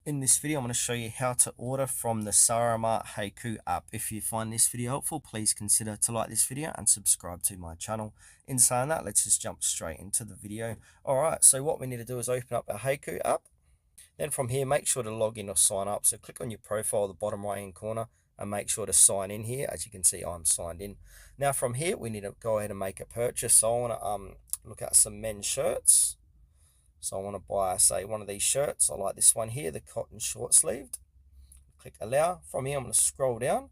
In this video, I'm going to show you how to order from the Saramart Hacoo app. If you find this video helpful, please consider to like this video and subscribe to my channel. In saying that, let's just jump straight into the video. Alright, so what we need to do is open up our Hacoo app. Then from here, make sure to log in or sign up. So click on your profile at the bottom right hand corner and make sure to sign in here. As you can see, I'm signed in. Now from here, we need to go ahead and make a purchase. So I want to look at some men's shirts. So I want to buy, say, one of these shirts. I like this one here, the cotton short sleeved. Click allow. From here, I'm going to scroll down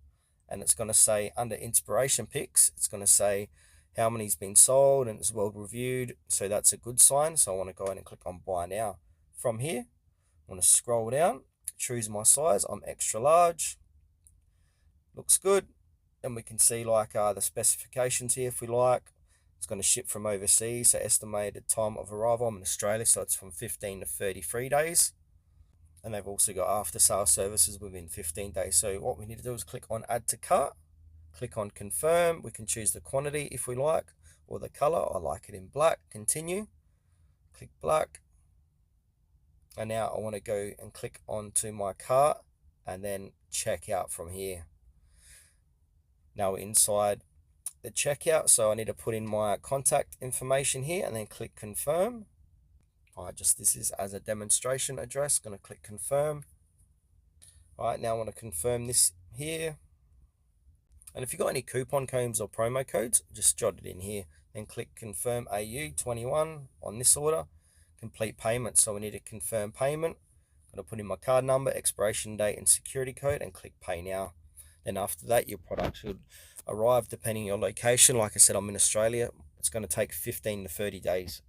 and it's going to say under inspiration pics, it's going to say how many's been sold and it's well reviewed. So that's a good sign. So I want to go ahead and click on buy now. From here, I want to scroll down, choose my size. I'm extra large. Looks good. And we can see like the specifications here if we like. It's going to ship from overseas, so estimated time of arrival. I'm in Australia, so it's from 15 to 33 days. And they've also got after sale services within 15 days. So what we need to do is click on add to cart, click on confirm. We can choose the quantity if we like, or the color. I like it in black. Continue. Click black. And now I want to go and click onto my cart and then check out from here. Now we're inside the checkout, so I need to put in my contact information here and then click confirm. Alright, just this is as a demonstration address. Going to click confirm. Alright, now I want to confirm this here. And if you've got any coupon codes or promo codes, just jot it in here. Then click confirm AU21 on this order. Complete payment. So we need to confirm payment. Going to put in my card number, expiration date, and security code, and click pay now. Then after that, your product should arrive depending on your location. Like I said, I'm in Australia. It's going to take 15 to 30 days.